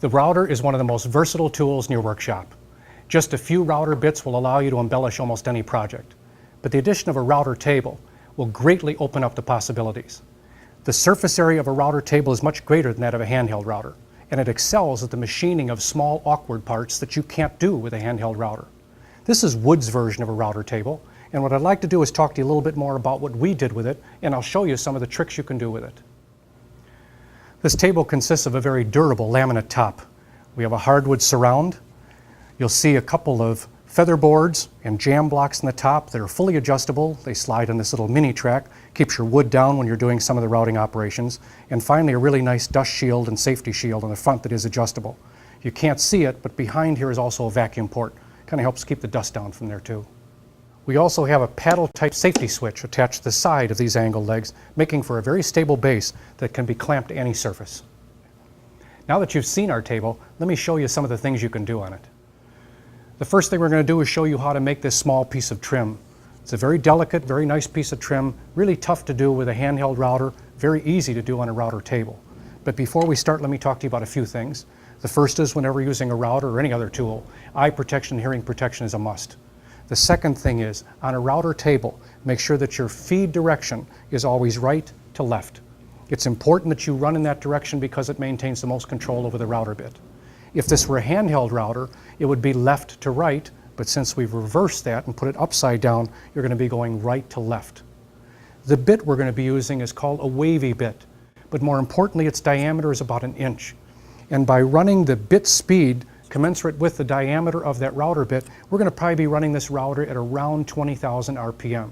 The router is one of the most versatile tools in your workshop. Just a few router bits will allow you to embellish almost any project. But the addition of a router table will greatly open up the possibilities. The surface area of a router table is much greater than that of a handheld router, and it excels at the machining of small, awkward parts that you can't do with a handheld router. This is Wood's version of a router table, and what I'd like to do is talk to you a little bit more about what we did with it, and I'll show you some of the tricks you can do with it. This table consists of a very durable laminate top. We have a hardwood surround. You'll see a couple of feather boards and jam blocks in the top that are fully adjustable. They slide on this little mini track, keeps your wood down when you're doing some of the routing operations. And finally, a really nice dust shield and safety shield on the front that is adjustable. You can't see it, but behind here is also a vacuum port. Kind of helps keep the dust down from there too. We also have a paddle type safety switch attached to the side of these angled legs, making for a very stable base that can be clamped to any surface. Now that you've seen our table, let me show you some of the things you can do on it. The first thing we're going to do is show you how to make this small piece of trim. It's a very delicate, very nice piece of trim, really tough to do with a handheld router, very easy to do on a router table. But before we start, let me talk to you about a few things. The first is whenever using a router or any other tool, eye protection and hearing protection is a must. The second thing is, on a router table, make sure that your feed direction is always right to left. It's important that you run in that direction because it maintains the most control over the router bit. If this were a handheld router, it would be left to right, but since we've reversed that and put it upside down, you're going to be going right to left. The bit we're going to be using is called a wavy bit, but more importantly, its diameter is about 1 inch. And by running the bit speed commensurate with the diameter of that router bit, we're going to probably be running this router at around 20,000 RPM.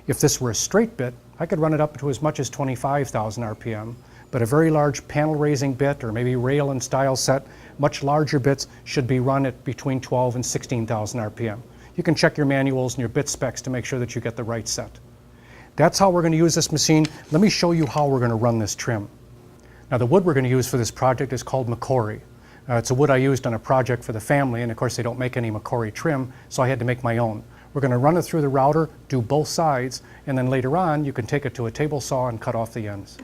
If this were a straight bit, I could run it up to as much as 25,000 RPM, but a very large panel raising bit or maybe rail and style set, much larger bits should be run at between 12 and 16,000 RPM. You can check your manuals and your bit specs to make sure that you get the right set. That's how we're going to use this machine. Let me show you how we're going to run this trim. Now the wood we're going to use for this project is called Macori. It's a wood I used on a project for the family, and of course they don't make any Macori trim, so I had to make my own. We're going to run it through the router, do both sides, and then later on you can take it to a table saw and cut off the ends.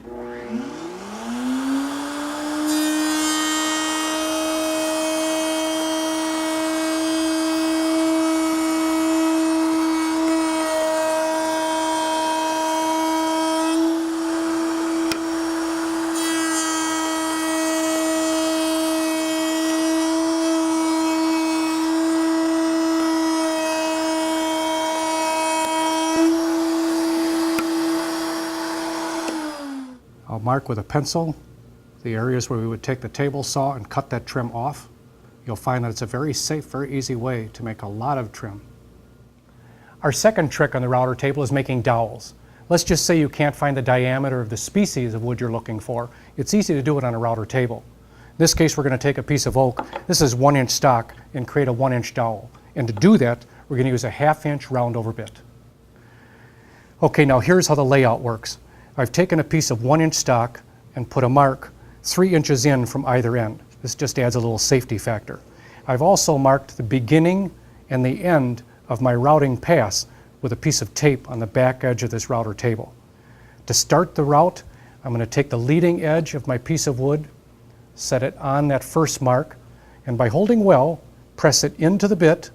I'll mark with a pencil the areas where we would take the table saw and cut that trim off. You'll find that it's a very safe, very easy way to make a lot of trim. Our second trick on the router table is making dowels. Let's just say you can't find the diameter of the species of wood you're looking for. It's easy to do it on a router table. In this case, we're going to take a piece of oak. This is 1 inch stock and create a 1 inch dowel. And to do that, we're going to use a 1/2 inch round over bit. Okay, now here's how the layout works. I've taken a piece of 1 inch stock and put a mark 3 inches in from either end. This just adds a little safety factor. I've also marked the beginning and the end of my routing pass with a piece of tape on the back edge of this router table. To start the route, I'm going to take the leading edge of my piece of wood, set it on that first mark, and by holding well, press it into the bit,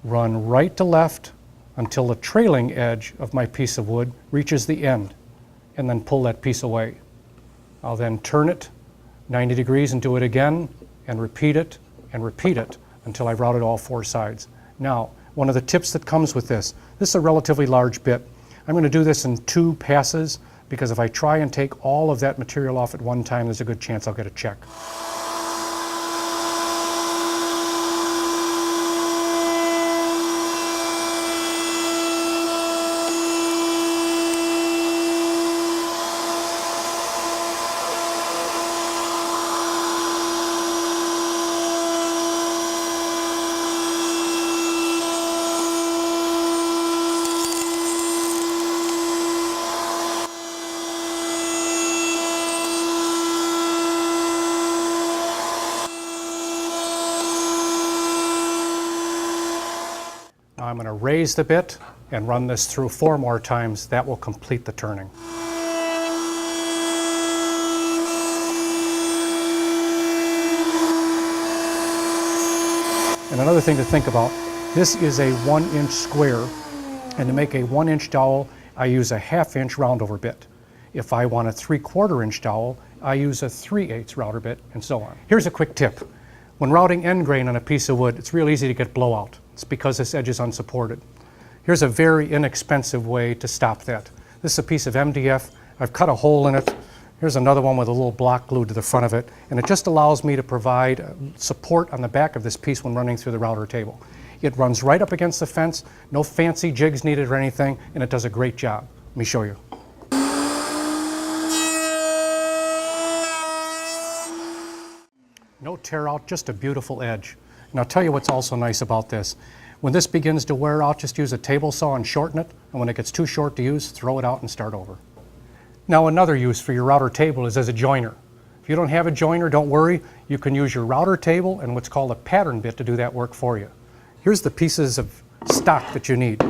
run right to left until the trailing edge of my piece of wood reaches the end, and then pull that piece away. I'll then turn it 90 degrees and do it again, and repeat it until I've routed all 4 sides. Now, one of the tips that comes with this is a relatively large bit. I'm going to do this in 2 passes because if I try and take all of that material off at one time, there's a good chance I'll get a check. Now I'm going to raise the bit and run this through 4 more times. That will complete the turning. And another thing to think about, this is a 1-inch square, and to make a 1-inch dowel, I use a 1/2-inch roundover bit. If I want a 3/4-inch dowel, I use a 3/8 router bit, and so on. Here's a quick tip. When routing end grain on a piece of wood, it's real easy to get blowout. It's because this edge is unsupported. Here's a very inexpensive way to stop that. This is a piece of MDF. I've cut a hole in it. Here's another one with a little block glued to the front of it, and it just allows me to provide support on the back of this piece when running through the router table. It runs right up against the fence, no fancy jigs needed or anything, and it does a great job. Let me show you. No tear out, just a beautiful edge. And I'll tell you what's also nice about this. When this begins to wear out, just use a table saw and shorten it, and when it gets too short to use, throw it out and start over. Now another use for your router table is as a joiner. If you don't have a joiner, don't worry. You can use your router table and what's called a pattern bit to do that work for you. Here's the pieces of stock that you need.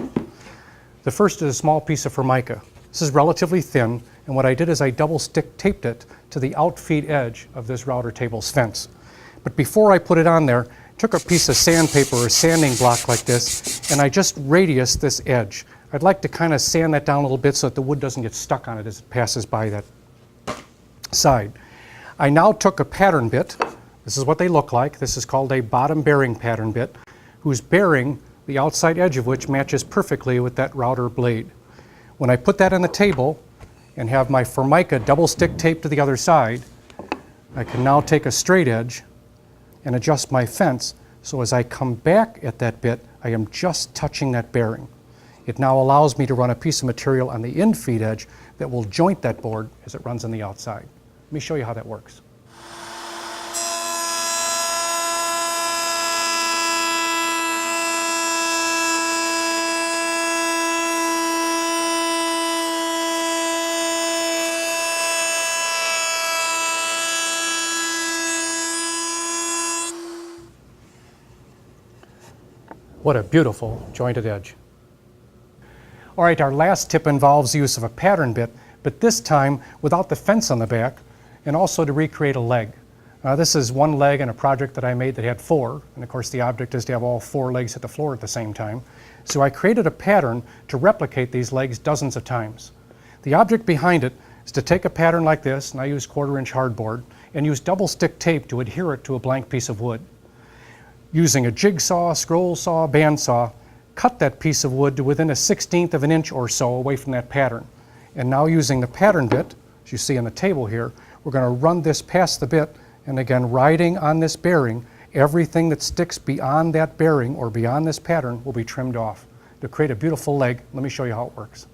The first is a small piece of Formica. This is relatively thin, and what I did is I double stick taped it to the outfeed edge of this router table's fence. But before I put it on there, I took a piece of sandpaper or sanding block like this, and I just radiused this edge. I'd like to kind of sand that down a little bit so that the wood doesn't get stuck on it as it passes by that side. I now took a pattern bit. This is what they look like. This is called a bottom bearing pattern bit, whose bearing, the outside edge of which matches perfectly with that router blade. When I put that on the table and have my Formica double stick taped to the other side, I can now take a straight edge and adjust my fence so as I come back at that bit, I am just touching that bearing. It now allows me to run a piece of material on the infeed edge that will joint that board as it runs on the outside. Let me show you how that works. What a beautiful jointed edge. All right, our last tip involves the use of a pattern bit, but this time without the fence on the back, and also to recreate a leg. This is one leg in a project that I made that had 4, and of course the object is to have all 4 legs hit the floor at the same time. So I created a pattern to replicate these legs dozens of times. The object behind it is to take a pattern like this, and I use 1/4-inch hardboard, and use double stick tape to adhere it to a blank piece of wood. Using a jigsaw, scroll saw, bandsaw, cut that piece of wood to within a 1/16 of an inch or so away from that pattern. And now using the pattern bit, as you see on the table here, we're going to run this past the bit, and again, riding on this bearing, everything that sticks beyond that bearing or beyond this pattern will be trimmed off. To create a beautiful leg, let me show you how it works.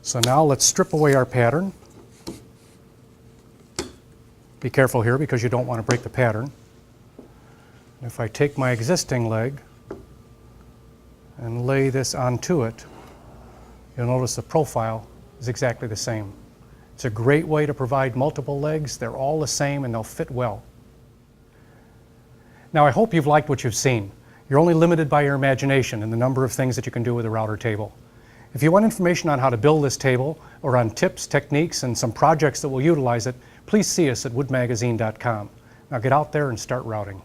So now let's strip away our pattern. Be careful here because you don't want to break the pattern. If I take my existing leg and lay this onto it, you'll notice the profile is exactly the same. It's a great way to provide multiple legs. They're all the same and they'll fit well. Now I hope you've liked what you've seen. You're only limited by your imagination and the number of things that you can do with a router table. If you want information on how to build this table or on tips, techniques, and some projects that will utilize it, please see us at woodmagazine.com. Now get out there and start routing.